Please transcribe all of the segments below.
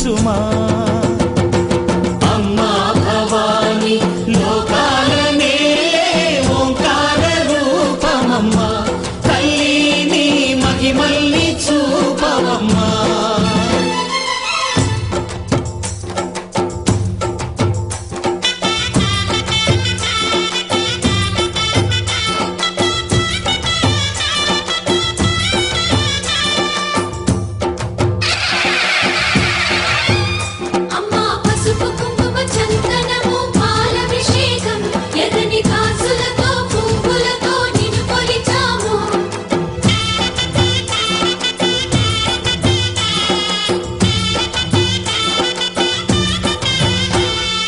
దీవించుమా అమ్మా భవాని లోకాల నేలే ఓంకార రూపమమ్మా తల్లి నీ మహిమల్ని చూపవమ్మా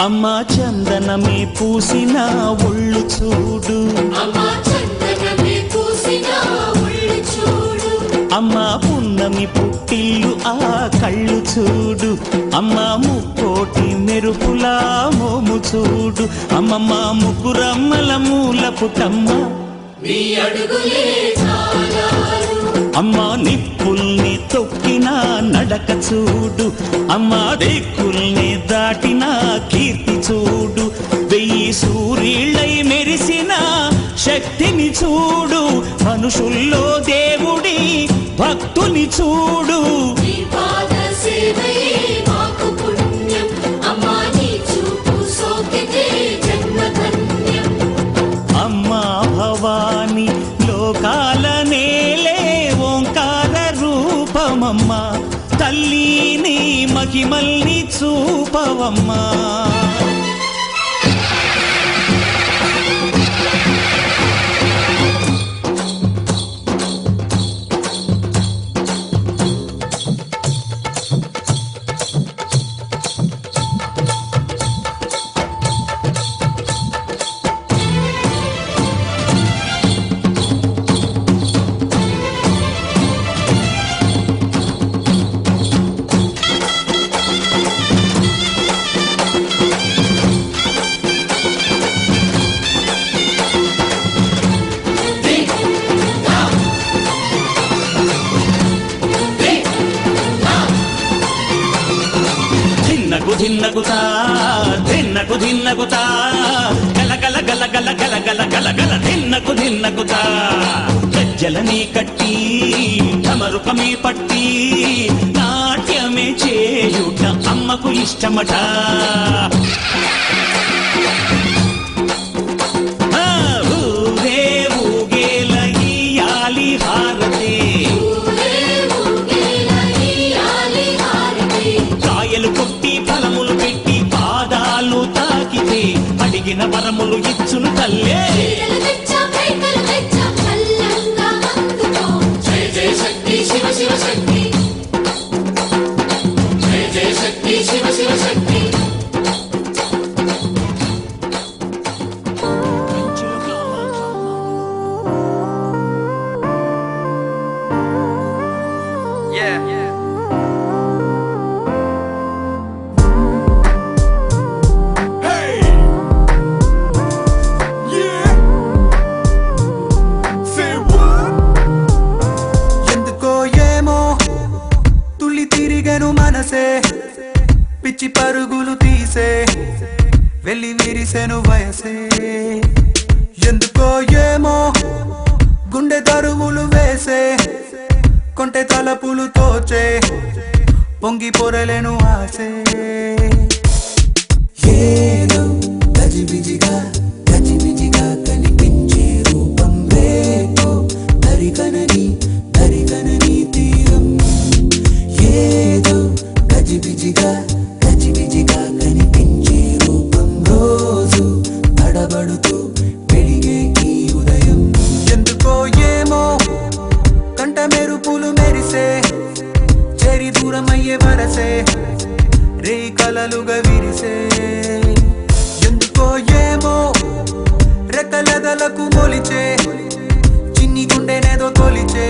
అమ్మా చందనమే పూసిన ఒళ్ళు చూడు అమ్మా పున్నమి పుట్టిల్లు ఆ కళ్ళు చూడు అమ్మా ముక్కోటి మెరుపులా మోము చూడు అమ్మమ్మ ముగ్గురమ్మల మూల పుట్టమ్మ అమ్మా నిప్పుల్ని తొక్కిన నడక చూడు అమ్మా దిక్కుల్ని దాటిన కీర్తి చూడు 1000 సూర్యుళ్ళై మెరిసిన శక్తిని చూడు మనుషుల్లో దేవుడి భక్తుని చూడు అమ్మా భవాని లోకాల నేలే ఓంకార రూపమమ్మా తల్లి నీ మహిమల్ని చూపవమ్మా ధిన్నగుతా ధిన్నకు ధిన్నగుతా గల గల గల గల గల గల గల గల ధిన్నగుతా గజ్జలని కట్టి తమరుకమే పట్టి నాట్యమే చేయుట అమ్మకు ఇష్టమట ఊరే ఊగేల ఇయ్యాలి హారతి కాయలు కొట్టి ఫలములు పెట్టి పాదాలు తాకితే అడిగిన వరములు ఇచ్చును తల్లే జయ జయ శక్తి శివ శివ శక్తి జయ జయ శక్తి శివ శివ శక్తి పిచ్చి పరుగులు తీసే వెళ్ళి విరిసెను వయసే ఎందుకో ఏమో గుండె దరువులు వేసే కొంటె తలపులు తోచే పొంగి పొరలేను ఆసే ఏదో గజిబిజిగా గజిబిజిగా కనిపించే రూపం రేపో దరికనని దరికనని తీరం ఏదో గజిబిజిగా గజిబిజిగా కనిపించే రూపం రోజు అడబడుతూ వెలిగే ఈ ఉదయం ఎందుకో ఏమో కంట మెరుపులు మెరిసే చెరి దూరమయ్యే వరసే రే కలలుగా విరిసే ఎందుకో ఏమో రెక్కలదలకు మొలిచే చిన్ని గుండెనేదో తొలిచే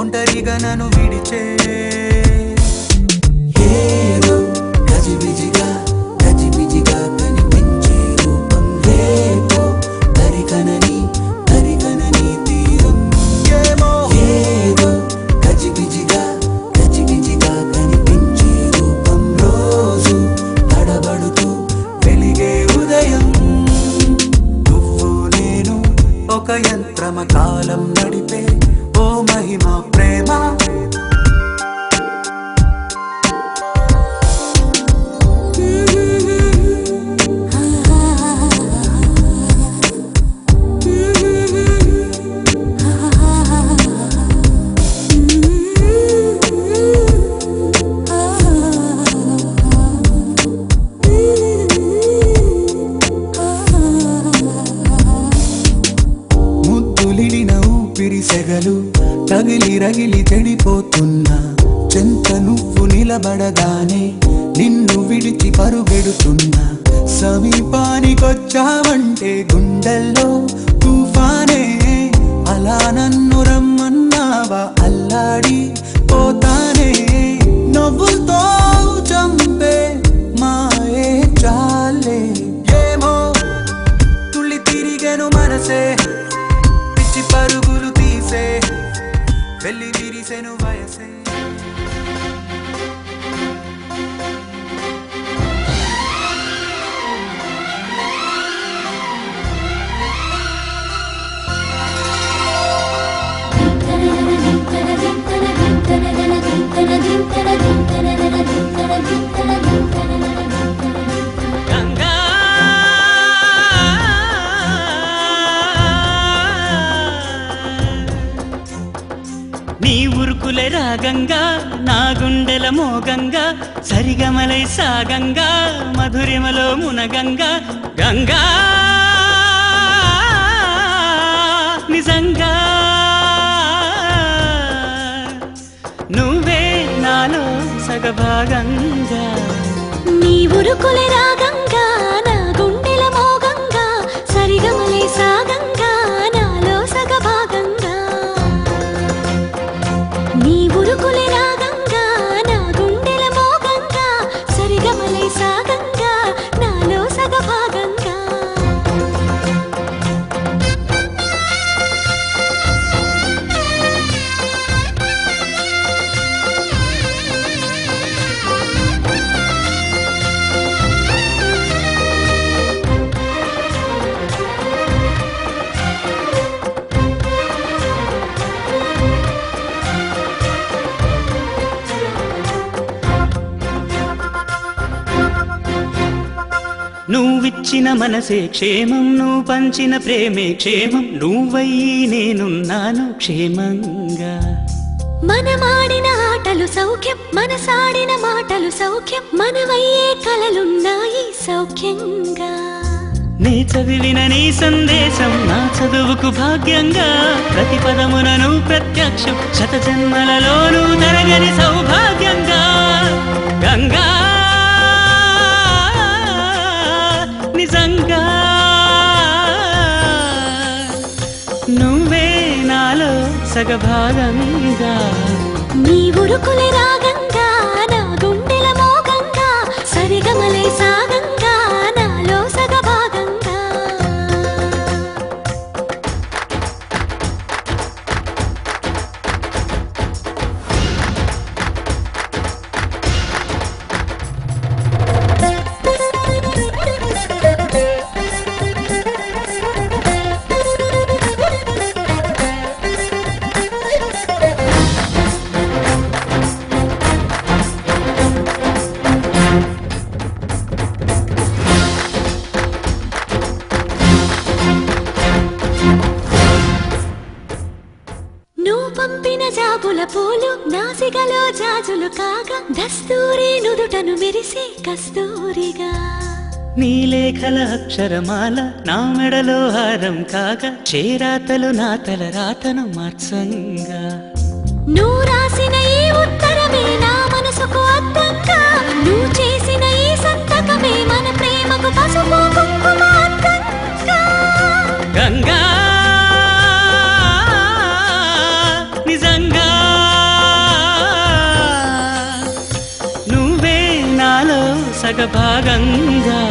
ఒంటరిగా నన్ను విడిచే ఏదో గజిబిజిగా గజిబిజిగా కనిపించే రూపం రేపో దరికనని దరికనని తీరం ఏమో ఏదో గజిబిజిగా గజిబిజిగా కనిపించే రూపం రగిలి చెడిపోతున్నా చెంత నువ్వు నిలబడగానే నిన్ను విడిచి పరుగెడుతున్నా సమీపానికొచ్చావంటే గుండెల్లో తుఫానే అలా నన్ను రమ్మన్నావా అల్లాడి పోతానే నవ్వులతో చంపే మాయే చాలే ఏమో తుళ్ళి తిరిగెను మనసే పిచ్చి పరుగులు తీసే వెళ్ళి విరిసెను వయసే గంగా నీ ఉరుకులే రాగంగా నా గుండెల మోగంగా సరిగమలై సాగంగా మధురిమలో మునగంగా గంగా నిజంగా నువ్వే నాలో సగభాగంగా నీ ఉరుకులే రాగంగా నా గుండెల మోగంగా సరిగమలే సాగంగా నాలో సగభాగంగా నీ ఉరుకులే రాగంగా నా గుండెల మోగంగా సరిగమలే సాగంగా నాలో సగభాగంగా నువ్విచ్చిన మనసే క్షేమం నువ్వు పంచిన ప్రేమే క్షేమం నువ్వయ్యి నేనున్నాను క్షేమంగా మనమాడిన ఆటలు సౌఖ్యం మనసాడిన మాటలు సౌఖ్యం మనమయ్యే కలలున్నాయి సౌఖ్యంగా నీ చదివిన నీ సందేశం నా చదువుకు భాగ్యంగా ప్రతి పదమునను ప్రత్యక్షం శత జన్మలలోనూ తరగని సౌభాగ్యంగా గంగా నిజంగా నువ్వే నాలో సగభాగంగా నీ ఉరుకులే రాగంగా నా గుండెల మోగంగా సరిగమలే సాగంగా నాలో సగభాగంగా నువ్వు పంపిన జాబుల పూలు నాసికలో జాజులు కాగా దస్తూరి నుదుటను మెరిసే కస్తూరిగా నీ లేఖల అక్షరమాల నా మెడలో హారం కాగా చేరాతలు నా తల రాతను మార్చంగా నువ్వు రాసిన ఈ ఉత్తరమే నా మనసుకు అర్థంగా నువ్వు చేసిన ఈ సంతకమే మన ప్రేమకు పసుపు కుంకుమ అర్థంగా గంగా నిజంగా నువ్వే నాలో సగభాగంగా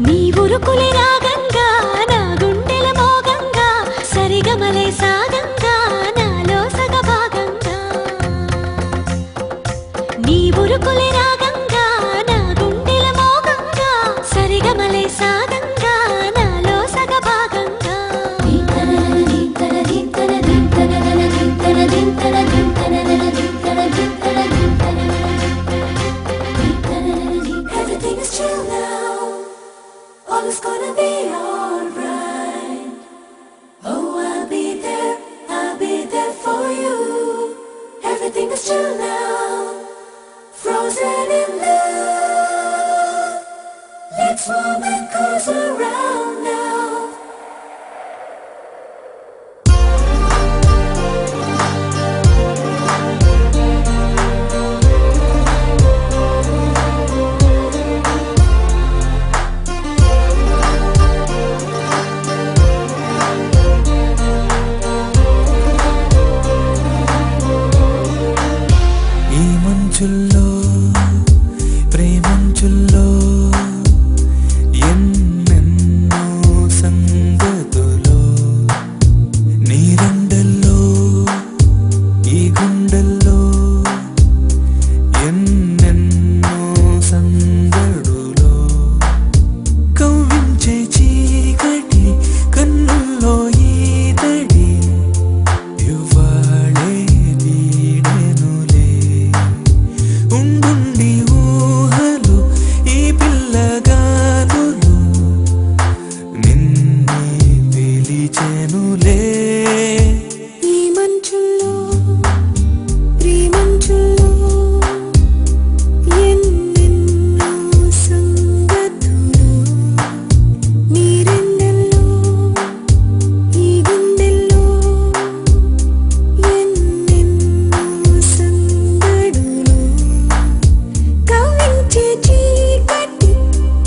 నీ ఉరుకులే రాగంగా నా గుండెల మోగంగా సరిగమలే సాగంగా నాలో సగభాగంగా నీ ఉరుకులే రాగంగా నా గుండెల మోగంగా సరిగమలే సాగంగా నాలో సగభాగంగా Everything is chill now. All is gonna be alright. Oh, I'll be there for you. Everything is chill now. Frozen in love. Let's warm and cozy around now. మంచుల్లో ప్రేమంచుల్లో ఎన్నెన్నో సంగతులో నీరండల్లో ఈ గుండెల్లో ఎన్నెన్నో సందడులో కవ్వించే చీకటి కన్నుల్లో ఈతడి ఇవ్వాళే వీడెనులే ఉండుండి ఊహలు ఈ పిల్లగాలులు నిన్నే పిలిచెనులే ఈ మంచుల్లో ప్రేమంచుల్లో ఎన్నెన్నో సంగతులు నీరెండల్లో ఈ గుండెల్లో ఎన్నెన్నో సందడులు కవ్వించే చీకటి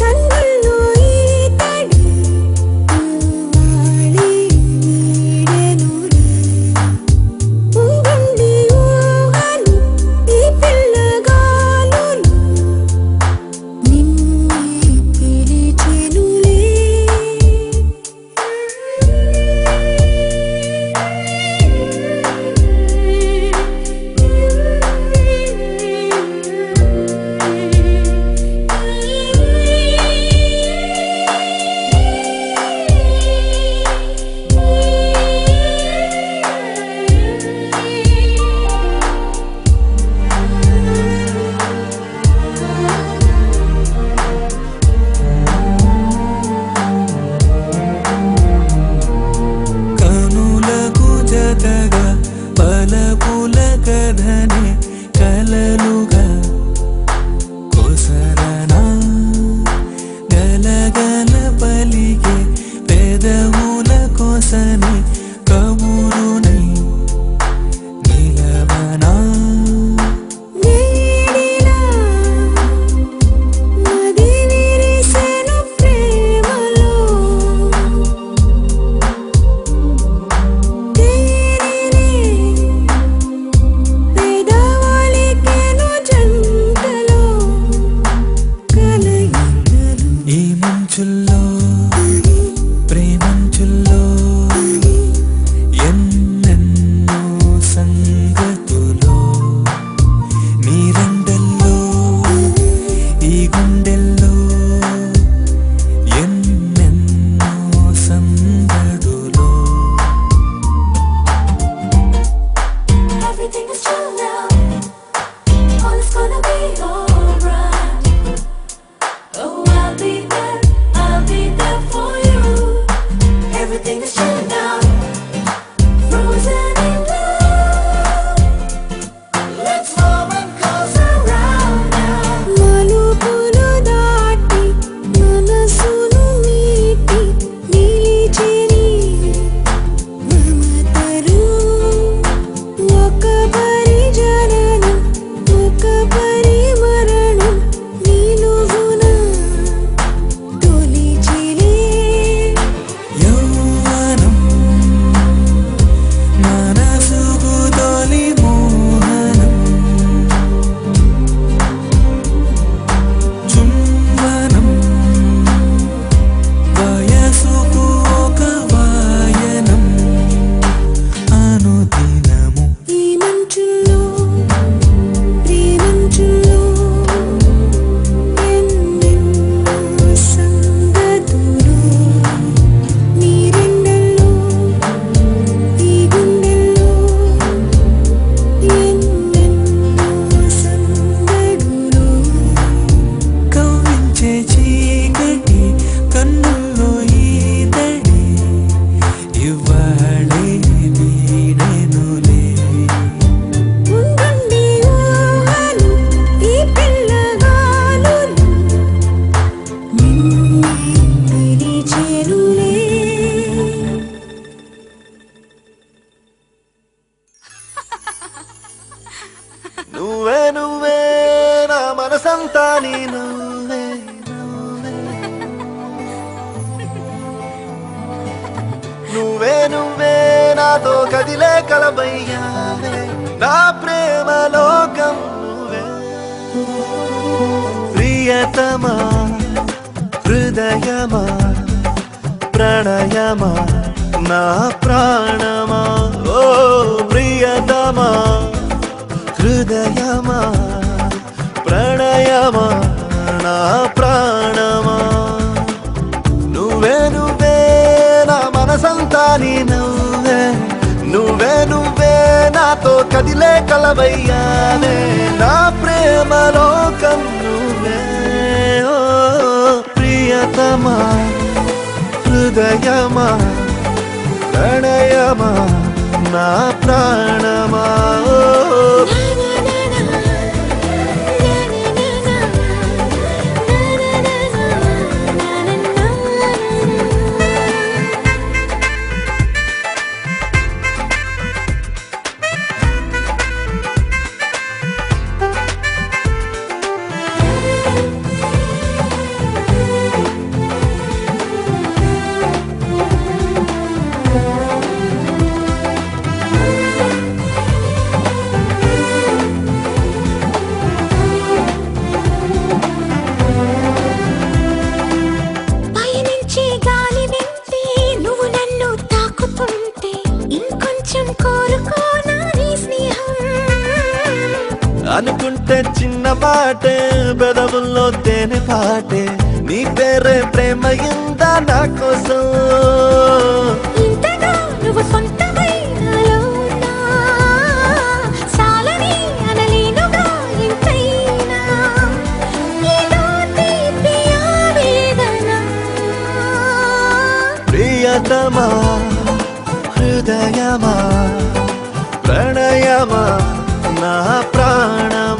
కన్నుల్లో ఈతడి ఇవ్వాళే వీడెనులే ఉండుండి ఊహలు ఈ పిల్లగాలులు నిన్నే పిలిచెనులే కనులకు జతగా పలపుల కథనే కలలుగా కొసరనా గలగల పలికే పెదవుల కొసని కబురునై నిలవనా వేడిలా నది విరిసెను ప్రేమలో తేనెనే పెదవులికెను జంటలో కలయికలు ఈ మంచుల్లో ప్రేమంచుల్లో ఎన్నెన్నో సంగతులో నీరండల్లో ఈ గుండెల్లో ఎన్నెన్నో సందడులో Everything is chill now. All is gonna be alright. Oh, I'll be there for you. Everything is chill now. Frozen in love. Let's warm and close around now. మలుపులు దాటి మనసును మీటి నిలిచెని మమతలు ఒక పరిజననం ఒక పరిమరణం నిలువున తొలిచెలే యౌవనం మనసుకు తొలి మోహనం చుంబనం వయసుకు ఒక వాయనం అనుదినము ఈ మంచుల్లో ప్రేమంచుల్లో ఎన్నెన్నో సంగతులు నీరెండల్లో ఈ గుండెల్లో ఎన్నెన్నో సందడులు కవ్వించే చీకటి కన్నుల్లో ఈతడి ఇవ్వాళే వీడెనులే ఉండుండి ఊహలు ఈ పిల్లగాలులు నిన్నే పిలిచెనులే నువ్వే నువ్వే నా మనసంతా నీ నువ్వే నువ్వే నువ్వే నాతో కదిలే కలబయ్యావే నా ప్రేమ లోకం నువ్వే ప్రియతమా హృదయమా ప్రణయమా నా ప్రాణమా ఓ ప్రియతమా హృదయమా ప్రణయమా నా ప్రాణమా నువ్వే నువ్వే నా మనసంతా నీ నువ్వే నువ్వే నువ్వే నాతో కదిలే కలవయ్యానే నా ప్రేమ లోకం నువ్వే ఓ ప్రియతమా హృదయమా ప్రణయమా నా ప్రాణమా ఓ పయనించే గాలి వెంటే నువ్వు నన్ను తాకుతుంటే ఇంకొంచెం కోరుకోనా నీ స్నేహం అనుకుంటే చిన్న మాటే బెదవుల్లో తేనె పాటే నీ పేరే ప్రేమ ఇందా నా కోసం ఇంతగా నువ్వు సొంతమై నాలో ఉన్నా చాలని అనలేనుగా ఇంతైనా ఏదో తీపి ఆవేదన ప్రియతమా హృదయమా ప్రణయమా నా ప్రాణమా